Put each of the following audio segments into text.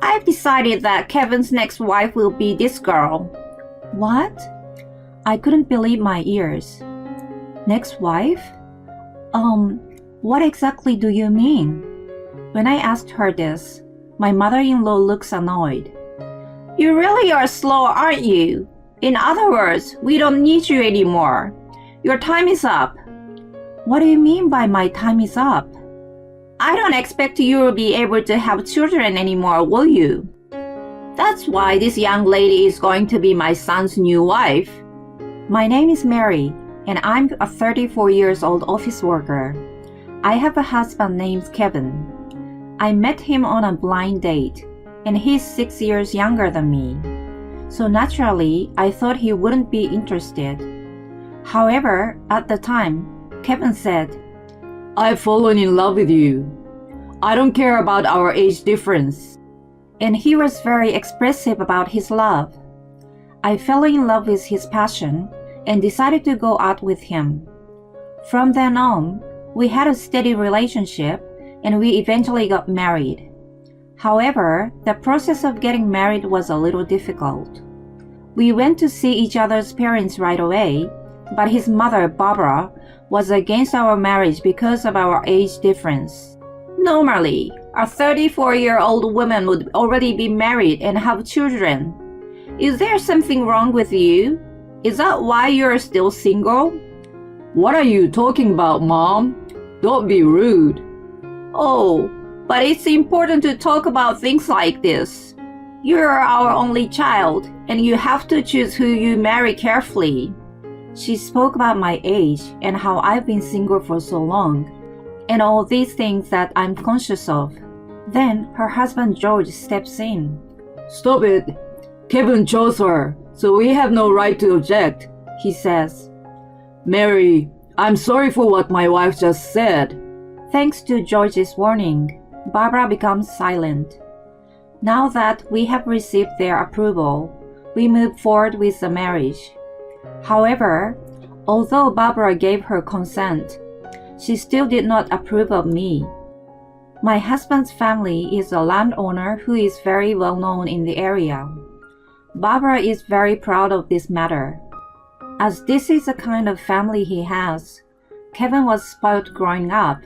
I've decided that Kevin's next wife will be this girl. What? I couldn't believe my ears. Next wife? What exactly do you mean? When I asked her this, my mother-in-law looks annoyed. You really are slow, aren't you? In other words, we don't need you anymore. Your time is up. What do you mean by my time is up? I don't expect you will be able to have children anymore, will you? That's why this young lady is going to be my son's new wife. My name is Mary, and I'm a 34 years old office worker. I have a husband named Kevin. I met him on a blind date, and he's 6 years younger than me. So naturally, I thought he wouldn't be interested. However, at the time, Kevin said, I've fallen in love with you. I don't care about our age difference. And he was very expressive about his love. I fell in love with his passion and decided to go out with him. From then on, we had a steady relationship and we eventually got married. However, the process of getting married was a little difficult. We went to see each other's parents right away, but his mother, Barbara, was against our marriage because of our age difference. Normally, a 34-year-old woman would already be married and have children. Is there something wrong with you? Is that why you're still single? What are you talking about, Mom? Don't be rude. Oh, but it's important to talk about things like this. You're our only child, and you have to choose who you marry carefully. She spoke about my age and how I've been single for so long, and all these things that I'm conscious of. Then her husband George steps in. Stop it. Kevin chose her, so we have no right to object, he says. Mary, I'm sorry for what my wife just said. Thanks to George's warning, Barbara becomes silent. Now that we have received their approval, we move forward with the marriage. However, although Barbara gave her consent, she still did not approve of me. My husband's family is a landowner who is very well known in the area. Barbara is very proud of this matter. As this is the kind of family he has, Kevin was spoiled growing up,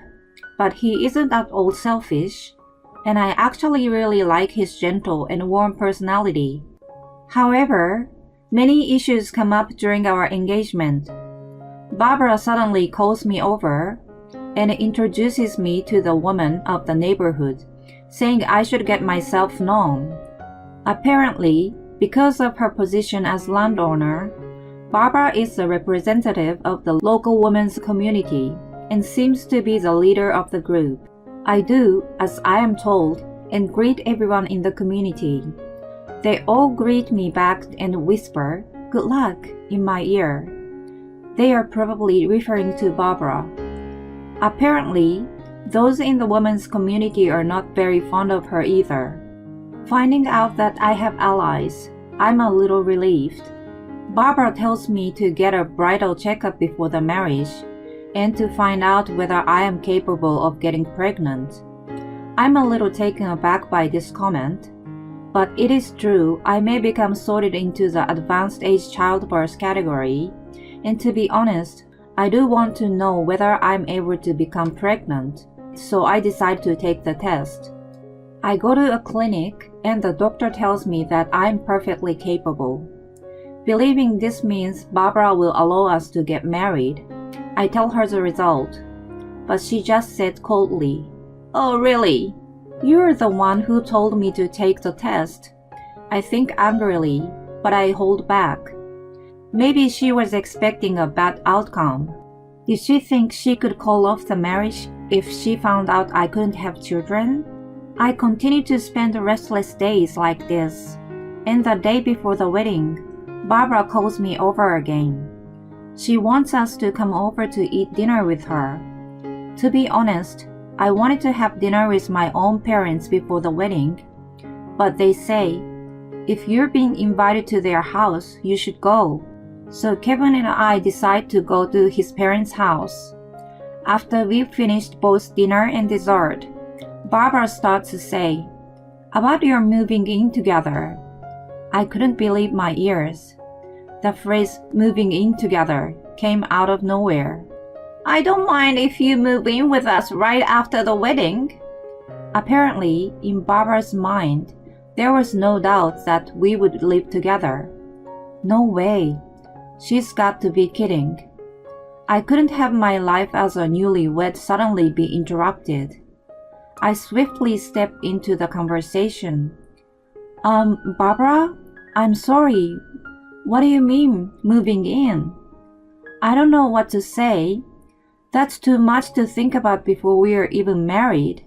but he isn't at all selfish, and I actually really like his gentle and warm personality. However, many issues come up during our engagement. Barbara suddenly calls me over and introduces me to the woman of the neighborhood, saying I should get myself known. Apparently, because of her position as landowner, Barbara is a representative of the local women's community and seems to be the leader of the group. I do as I am told and greet everyone in the community. They all greet me back and whisper, "Good luck," in my ear. They are probably referring to Barbara. Apparently, those in the women's community are not very fond of her either. Finding out that I have allies, I'm a little relieved. Barbara tells me to get a bridal checkup before the marriage and to find out whether I am capable of getting pregnant. I'm a little taken aback by this comment, but it is true I may become sorted into the advanced age childbirth category, and to be honest, I do want to know whether I'm able to become pregnant, so I decide to take the test. I go to a clinic and the doctor tells me that I'm perfectly capable. Believing this means Barbara will allow us to get married, I tell her the result, but she just said coldly, "Oh, really? You're the one who told me to take the test." I think angrily, but I hold back. Maybe she was expecting a bad outcome. Did she think she could call off the marriage if she found out I couldn't have children? I continued to spend restless days like this, and the day before the wedding, Barbara calls me over again. She wants us to come over to eat dinner with her. To be honest, I wanted to have dinner with my own parents before the wedding, but they say, if you're being invited to their house, you should go. So Kevin and I decide to go to his parents' house. After we've finished both dinner and dessert, Barbara starts to say, About your moving in together. I couldn't believe my ears. The phrase moving in together came out of nowhere. I don't mind if you move in with us right after the wedding. Apparently, in Barbara's mind, there was no doubt that we would live together. No way. She's got to be kidding. I couldn't have my life as a newlywed suddenly be interrupted. I swiftly stepped into the conversation. Barbara? I'm sorry. What do you mean, moving in? I don't know what to say. That's too much to think about before we are even married.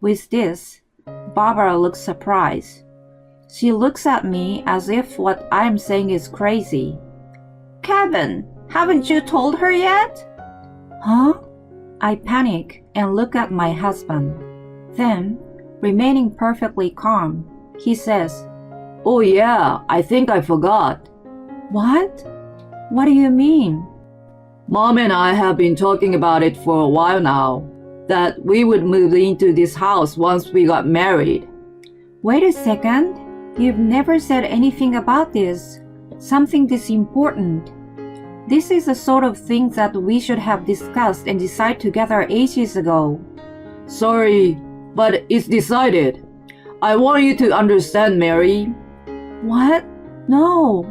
With this, Barbara looks surprised. She looks at me as if what I'm saying is crazy. Kevin, haven't you told her yet? Huh? I panic and look at my husband. Then, remaining perfectly calm, he says, Oh yeah, I think I forgot. What? What do you mean? Mom and I have been talking about it for a while now, that we would move into this house once we got married. Wait a second. You've never said anything about this. Something this important. This is the sort of thing that we should have discussed and decided together ages ago. Sorry, but it's decided. I want you to understand, Mary. What? No.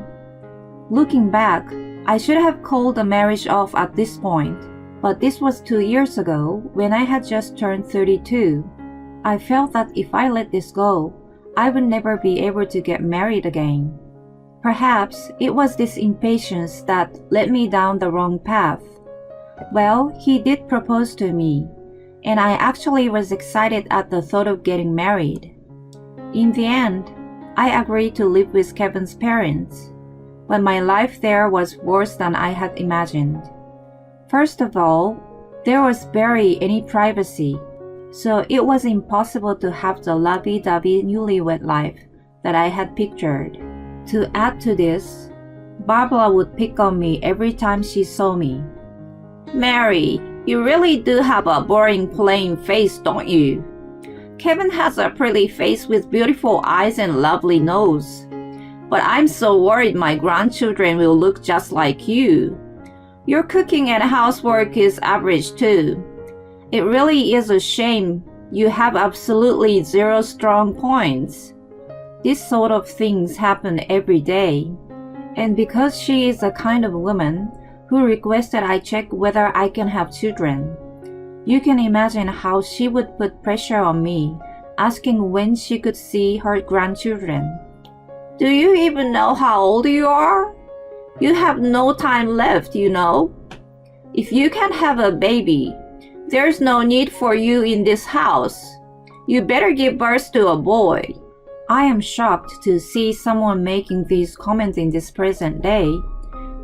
Looking back, I should have called the marriage off at this point, but this was 2 years ago when I had just turned 32. I felt that if I let this go, I would never be able to get married again. Perhaps it was this impatience that led me down the wrong path. Well, he did propose to me, and I actually was excited at the thought of getting married. In the end, I agreed to live with Kevin's parents, but my life there was worse than I had imagined. First of all, there was barely any privacy, so it was impossible to have the lovey-dovey newlywed life that I had pictured. To add to this, Barbara would pick on me every time she saw me. Mary, you really do have a boring plain face, don't you? Kevin has a pretty face with beautiful eyes and lovely nose. But I'm so worried my grandchildren will look just like you. Your cooking and housework is average too. It really is a shame you have absolutely zero strong points. These sort of things happen every day. And because she is the kind of woman who requested I check whether I can have children, you can imagine how she would put pressure on me, asking when she could see her grandchildren. Do you even know how old you are? You have no time left, you know. If you can't have a baby, there's no need for you in this house. You better give birth to a boy. I am shocked to see someone making these comments in this present day,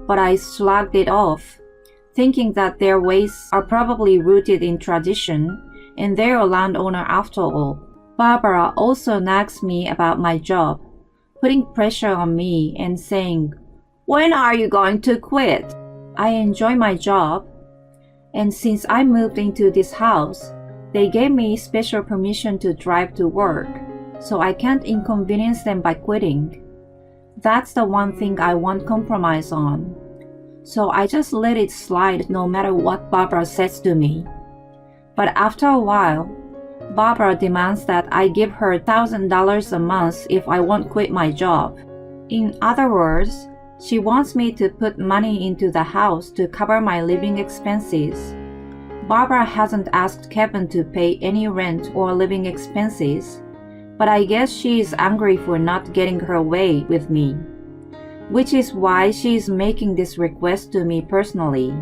but I shrugged it off, thinking that their ways are probably rooted in tradition and they're a landowner after all. Barbara also nags me about my job, putting pressure on me and saying, When are you going to quit? I enjoy my job, and since I moved into this house, they gave me special permission to drive to work, so I can't inconvenience them by quitting. That's the one thing I won't compromise on. So I just let it slide no matter what Barbara says to me. But after a while, Barbara demands that I give her $1,000 a month if I won't quit my job. In other words, she wants me to put money into the house to cover my living expenses. Barbara hasn't asked Kevin to pay any rent or living expenses, but I guess she is angry for not getting her way with me, which is why she is making this request to me personally.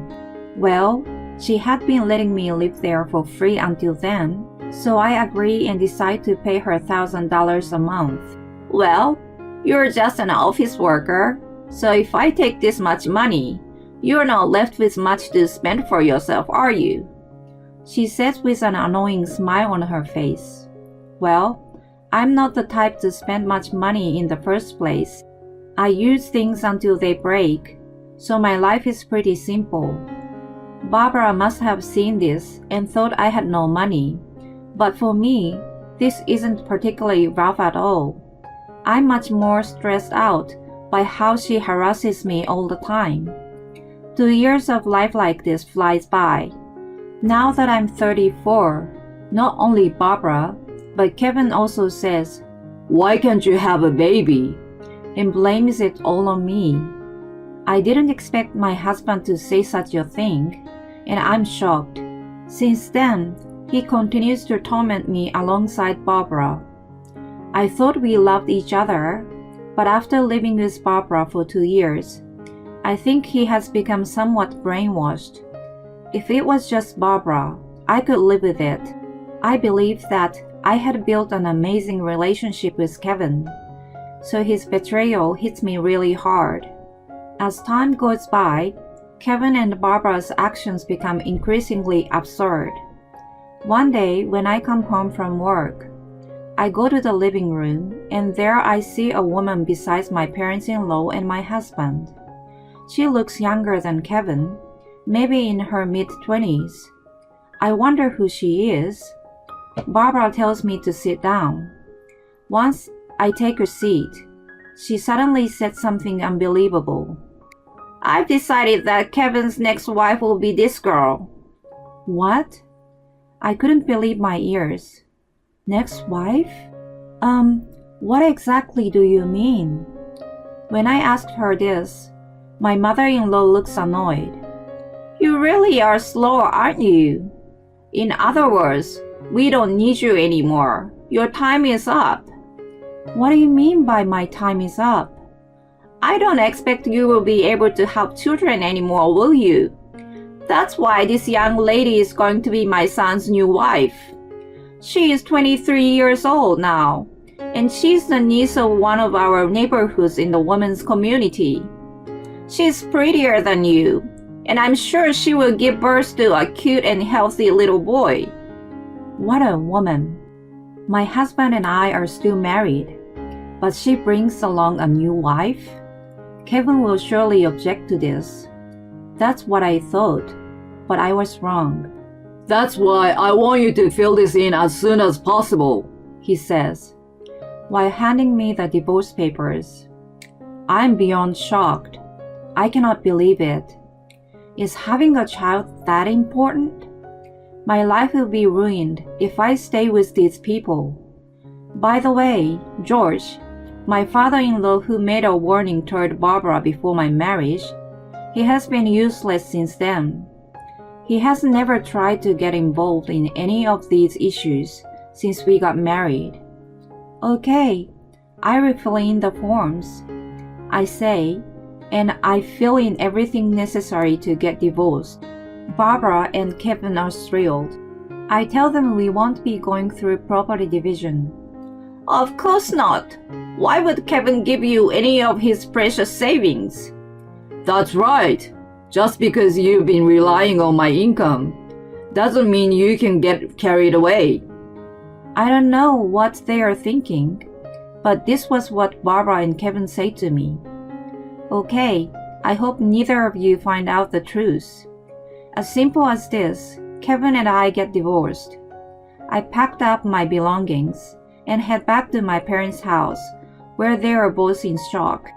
Well, she had been letting me live there for free until then, so I agree and decide to pay her $1,000 a month. Well, you're just an office worker, so if I take this much money, you're not left with much to spend for yourself, are you? She says with an annoying smile on her face. Well, I'm not the type to spend much money in the first place. I use things until they break, so my life is pretty simple. Barbara must have seen this and thought I had no money. But for me, This isn't particularly rough at all. I'm much more stressed out by how she harasses me all the time. 2 years of life like this flies by. Now that I'm 34, not only Barbara, but Kevin also says, "Why can't you have a baby?" and blames it all on me. I didn't expect my husband to say such a thing, and I'm shocked. Since then, he continues to torment me alongside Barbara. I thought we loved each other, but after living with Barbara for 2 years, I think he has become somewhat brainwashed. If it was just Barbara, I could live with it. I believed that I had built an amazing relationship with Kevin, so his betrayal hits me really hard. As time goes by, Kevin and Barbara's actions become increasingly absurd. One day, when I come home from work, I go to the living room, and there I see a woman besides my parents-in-law and my husband. She looks younger than Kevin, maybe in her mid-20s. I wonder who she is. Barbara tells me to sit down. Once I take a seat, she suddenly said something unbelievable. "I've decided that Kevin's next wife will be this girl." What? I couldn't believe my ears. Next wife? What exactly do you mean? When I asked her this, my mother-in-law looks annoyed. "You really are slow, aren't you? In other words, we don't need you anymore. Your time is up." What do you mean by my time is up? "I don't expect you will be able to have children anymore, will you? That's why this young lady is going to be my son's new wife. She is 23 years old now, and she's the niece of one of our neighborhoods in the women's community. She's prettier than you, and I'm sure she will give birth to a cute and healthy little boy." What a woman. My husband and I are still married, but she brings along a new wife? Kevin will surely object to this. That's what I thought, but I was wrong. "That's why I want you to fill this in as soon as possible," he says, while handing me the divorce papers. I'm beyond shocked. I cannot believe it. Is having a child that important? My life will be ruined if I stay with these people. By the way, George, my father-in-law who made a warning toward Barbara before my marriage, he has been useless since then. He has never tried to get involved in any of these issues since we got married. Okay, I will fill in the forms, I say, and I fill in everything necessary to get divorced. Barbara and Kevin are thrilled. I tell them we won't be going through property division. "Of course not. Why would Kevin give you any of his precious savings?" "That's right. Just because you've been relying on my income doesn't mean you can get carried away." I don't know what they are thinking, but this was what Barbara and Kevin said to me. Okay, I hope neither of you find out the truth. As simple as this, Kevin and I get divorced. I packed up my belongings and head back to my parents' house, where they are both in shock.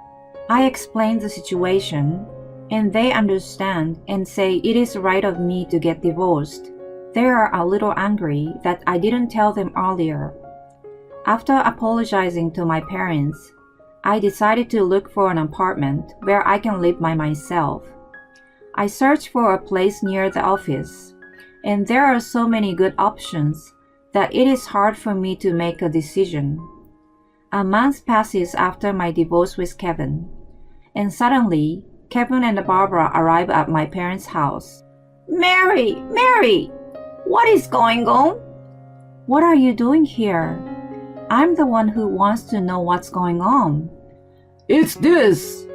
I explain the situation, and they understand and say it is right of me to get divorced. They are a little angry that I didn't tell them earlier. After apologizing to my parents, I decided to look for an apartment where I can live by myself. I searched for a place near the office, and there are so many good options that it is hard for me to make a decision. A month passes after my divorce with Kevin, and suddenly, Kevin and Barbara arrive at my parents' house. Mary, what is going on?" What are you doing here? I'm the one who wants to know what's going on. "It's this."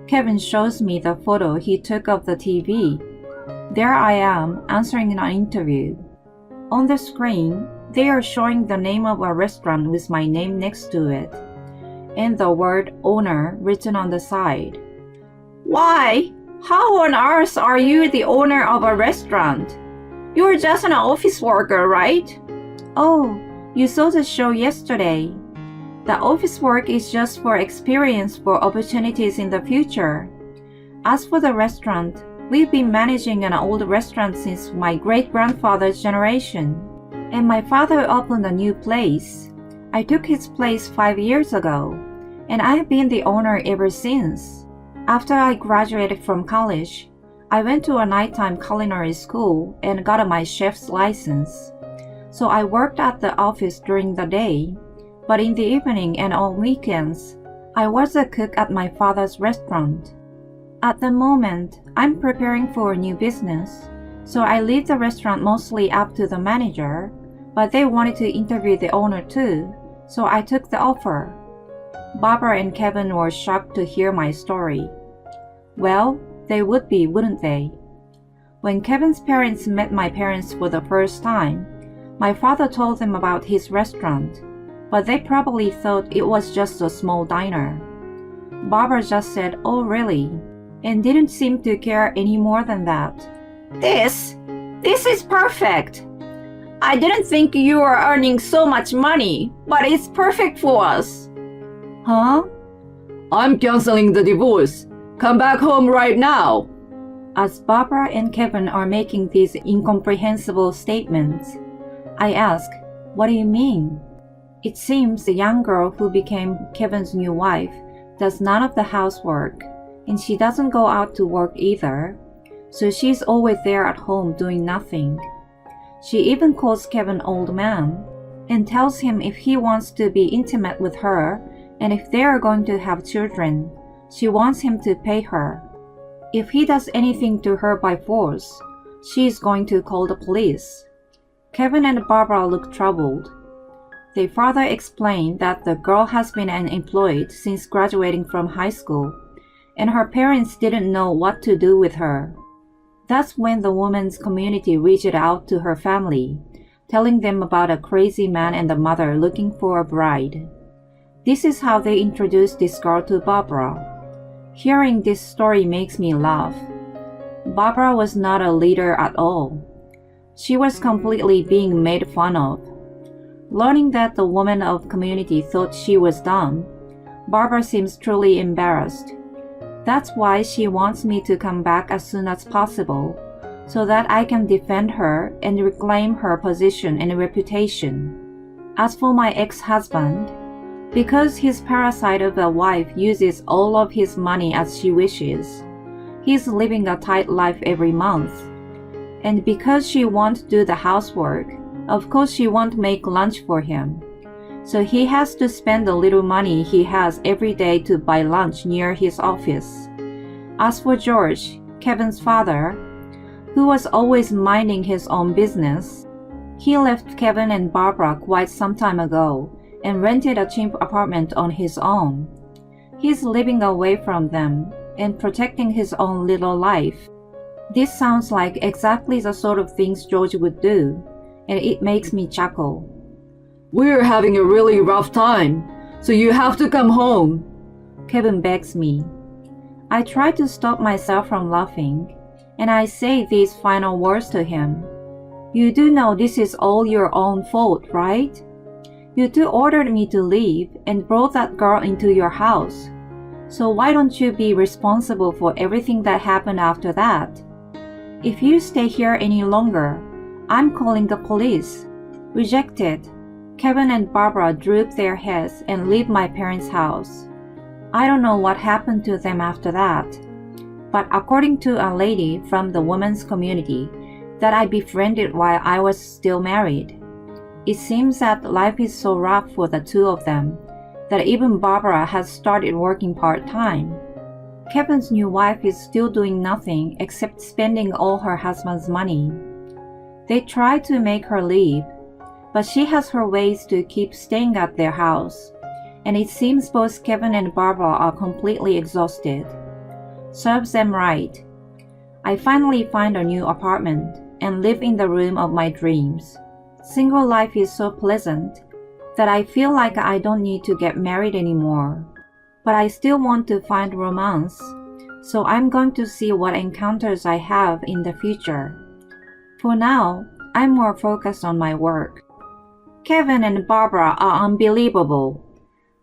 Kevin shows me the photo he took of the TV. There I am, answering an interview. On the screen, they are showing the name of a restaurant with my name next to it, and the word owner written on the side. "Why? How on earth are you the owner of a restaurant? You're just an office worker, right?" Oh, You saw the show yesterday. The office work is just for experience for opportunities in the future. As for the restaurant, we've been managing an old restaurant since my great-grandfather's generation. And my father opened a new place. I took his place 5 years ago, and I've been the owner ever since. After I graduated from college, I went to a nighttime culinary school and got my chef's license. So I worked at the office during the day, but in the evening and on weekends, I was a cook at my father's restaurant. At the moment, I'm preparing for a new business, so I leave the restaurant mostly up to the manager, but they wanted to interview the owner too, so I took the offer. Barbara and Kevin were shocked to hear my story. Well, they would be, wouldn't they? When Kevin's parents met my parents for the first time, my father told them about his restaurant, but they probably thought it was just a small diner. Barbara just said, "Oh, really?" and didn't seem to care any more than that. This is perfect. I didn't think you were earning so much money, but it's perfect for us. Huh? I'm canceling the divorce. Come back home right now. As Barbara and Kevin are making these incomprehensible statements, I ask, "What do you mean?" It seems the young girl who became Kevin's new wife does none of the housework, and she doesn't go out to work either, so she's always there at home doing nothing. She even calls Kevin old man and tells him if he wants to be intimate with her and if they are going to have children, she wants him to pay her. If he does anything to her by force, she is going to call the police. Kevin and Barbara look troubled. They further explain that the girl has been unemployed since graduating from high school, and her parents didn't know what to do with her. That's when the woman's community reached out to her family, telling them about a crazy man and the mother looking for a bride. This is how they introduced this girl to Barbara. Hearing this story makes me laugh. Barbara was not a leader at all. She was completely being made fun of. Learning that the woman of community thought she was dumb, Barbara seems truly embarrassed. That's why she wants me to come back as soon as possible, so that I can defend her and reclaim her position and reputation. As for my ex-husband, because his parasite of a wife uses all of his money as she wishes, he's living a tight life every month. And because she won't do the housework, of course she won't make lunch for him. So he has to spend the little money he has every day to buy lunch near his office. As for George, Kevin's father, who was always minding his own business, he left Kevin and Barbara quite some time ago and rented a cheap apartment on his own. He's living away from them and protecting his own little life. This sounds like exactly the sort of things George would do, and it makes me chuckle. We're having a really rough time, so you have to come home, Kevin begs me. I try to stop myself from laughing, and I say these final words to him. You do know this is all your own fault, right? You two ordered me to leave and brought that girl into your house. So why don't you be responsible for everything that happened after that? If you stay here any longer, I'm calling the police. Rejected. Kevin and Barbara droop their heads and leave my parents' house. I don't know what happened to them after that, but according to a lady from the women's community that I befriended while I was still married, it seems that life is so rough for the two of them that even Barbara has started working part-time. Kevin's new wife is still doing nothing except spending all her husband's money. They try to make her leave, but she has her ways to keep staying at their house, and it seems both Kevin and Barbara are completely exhausted. Serves them right. I finally find a new apartment and live in the room of my dreams. Single life is so pleasant that I feel like I don't need to get married anymore. But I still want to find romance, so I'm going to see what encounters I have in the future. For now, I'm more focused on my work. Kevin and Barbara are unbelievable.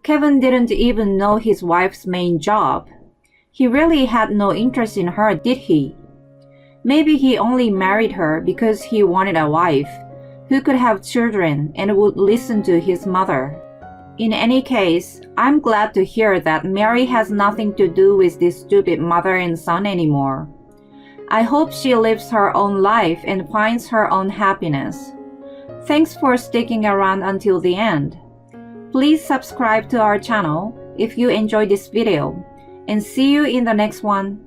Kevin didn't even know his wife's main job. He really had no interest in her, did he? Maybe he only married her because he wanted a wife who could have children and would listen to his mother. In any case, I'm glad to hear that Mary has nothing to do with this stupid mother and son anymore. I hope she lives her own life and finds her own happiness. Thanks for sticking around until the end. Please subscribe to our channel if you enjoyed this video, and see you in the next one.